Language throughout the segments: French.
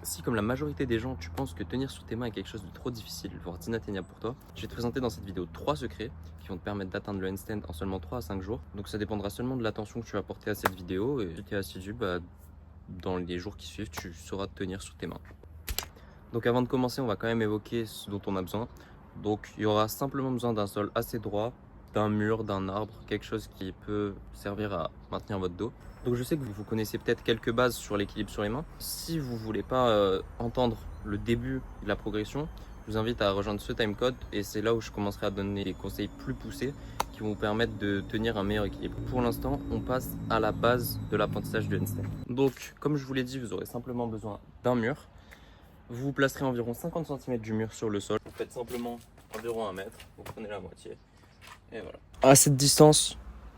Si comme la majorité des gens, tu penses que tenir sur tes mains est quelque chose de trop difficile, voire d'inatteignable pour toi, je vais te présenter dans cette vidéo 3 secrets qui vont te permettre d'atteindre le handstand en seulement 3 à 5 jours. Donc ça dépendra seulement de l'attention que tu vas porter à cette vidéo, et si tu es assidu, dans les jours qui suivent, tu sauras te tenir sur tes mains. Donc avant de commencer, on va quand même évoquer ce dont on a besoin. Donc il y aura simplement besoin d'un sol assez droit, d'un mur, d'un arbre, quelque chose qui peut servir à maintenir votre dos. Donc je sais que vous connaissez peut-être quelques bases sur l'équilibre sur les mains. Si vous voulez pas entendre le début de la progression, je vous invite à rejoindre ce timecode et c'est là où je commencerai à donner des conseils plus poussés qui vont vous permettre de tenir un meilleur équilibre. Pour l'instant, on passe à la base de l'apprentissage du handstand. Donc comme je vous l'ai dit, vous aurez simplement besoin d'un mur. Vous vous placerez environ 50 cm du mur sur le sol. Vous faites simplement environ 1 mètre, vous prenez la moitié et voilà. À cette distance,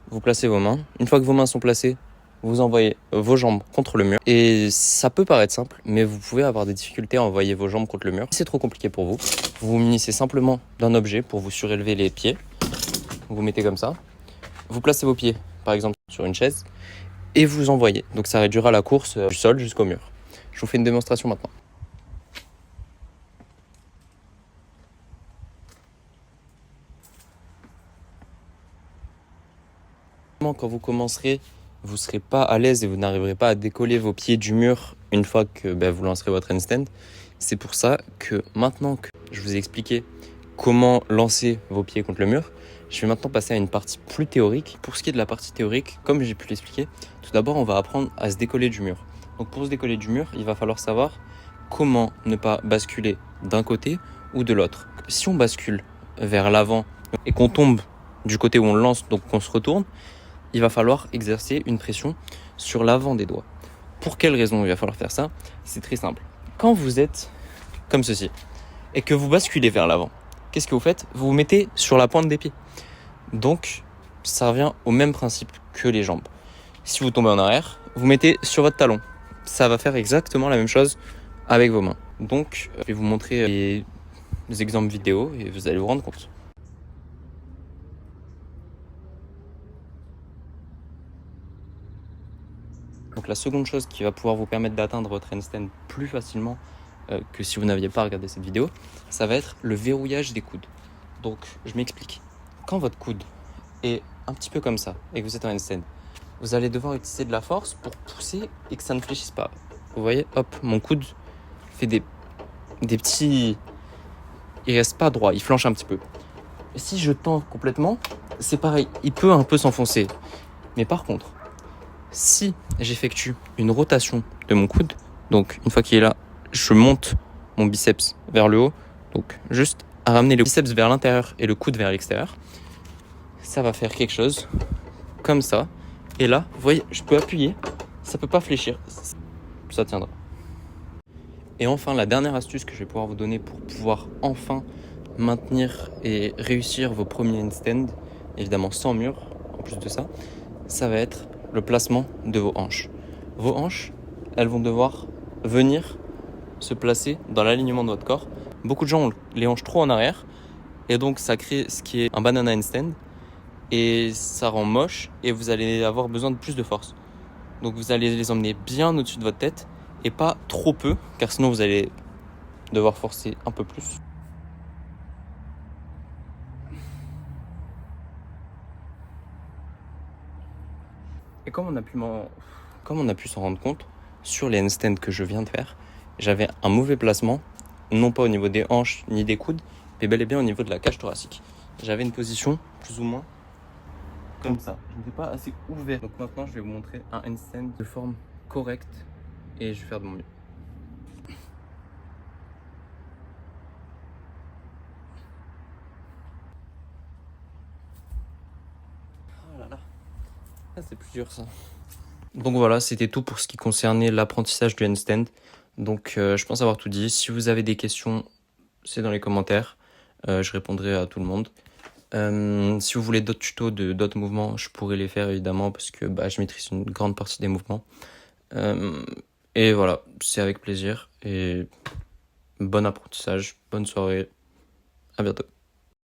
vous placez vos mains. Une fois que vos mains sont placées, vous envoyez vos jambes contre le mur. Et ça peut paraître simple, mais vous pouvez avoir des difficultés à envoyer vos jambes contre le mur. Si c'est trop compliqué pour vous, vous vous munissez simplement d'un objet pour vous surélever les pieds. Vous vous mettez comme ça. Vous placez vos pieds, par exemple, sur une chaise et vous envoyez. Donc ça réduira la course du sol jusqu'au mur. Je vous fais une démonstration maintenant. Quand vous commencerez, vous ne serez pas à l'aise et vous n'arriverez pas à décoller vos pieds du mur une fois que vous lancerez votre handstand. C'est pour ça que maintenant que je vous ai expliqué comment lancer vos pieds contre le mur, je vais maintenant passer à une partie plus théorique. Pour ce qui est de la partie théorique, comme j'ai pu l'expliquer, tout d'abord on va apprendre à se décoller du mur. Donc pour se décoller du mur, il va falloir savoir comment ne pas basculer d'un côté ou de l'autre. Si on bascule vers l'avant et qu'on tombe du côté où on lance, donc qu'on se retourne, il va falloir exercer une pression sur l'avant des doigts. Pour quelle raison il va falloir faire ça? C'est très simple. Quand vous êtes comme ceci et que vous basculez vers l'avant, qu'est-ce que vous faites? Vous vous mettez sur la pointe des pieds. Donc, ça revient au même principe que les jambes. Si vous tombez en arrière, vous mettez sur votre talon. Ça va faire exactement la même chose avec vos mains. Donc, je vais vous montrer les exemples vidéo et vous allez vous rendre compte. Donc la seconde chose qui va pouvoir vous permettre d'atteindre votre handstand plus facilement que si vous n'aviez pas regardé cette vidéo, ça va être le verrouillage des coudes. Donc je m'explique. Quand votre coude est un petit peu comme ça et que vous êtes en handstand, vous allez devoir utiliser de la force pour pousser et que ça ne fléchisse pas. Vous voyez, hop, mon coude fait des petits... Il reste pas droit, il flanche un petit peu. Et si je tends complètement, c'est pareil, il peut un peu s'enfoncer. Mais par contre, si j'effectue une rotation de mon coude, donc une fois qu'il est là, je monte mon biceps vers le haut, donc juste à ramener le biceps vers l'intérieur et le coude vers l'extérieur, ça va faire quelque chose comme ça. Et là, vous voyez, je peux appuyer, ça peut pas fléchir, ça tiendra. Et enfin, la dernière astuce que je vais pouvoir vous donner pour pouvoir enfin maintenir et réussir vos premiers handstands, évidemment sans mur, en plus de ça, ça va être le placement de vos hanches. Vos hanches, elles vont devoir venir se placer dans l'alignement de votre corps. Beaucoup de gens ont les hanches trop en arrière et donc ça crée ce qui est un banana handstand et ça rend moche et vous allez avoir besoin de plus de force. Donc vous allez les emmener bien au-dessus de votre tête et pas trop peu car sinon vous allez devoir forcer un peu plus. Et comme on a pu s'en rendre compte, sur les handstands que je viens de faire, j'avais un mauvais placement, non pas au niveau des hanches ni des coudes, mais bel et bien au niveau de la cage thoracique. J'avais une position plus ou moins comme ça. Je n'étais pas assez ouvert. Donc maintenant, je vais vous montrer un handstand de forme correcte et je vais faire de mon mieux. Oh là là, c'est plus dur ça. Donc voilà, c'était tout pour ce qui concernait l'apprentissage du handstand. Donc je pense avoir tout dit. Si vous avez des questions, c'est dans les commentaires. Je répondrai à tout le monde. Si vous voulez d'autres tutos de d'autres mouvements, je pourrais les faire évidemment parce que je maîtrise une grande partie des mouvements. Et voilà, c'est avec plaisir. Et bon apprentissage, bonne soirée, à bientôt.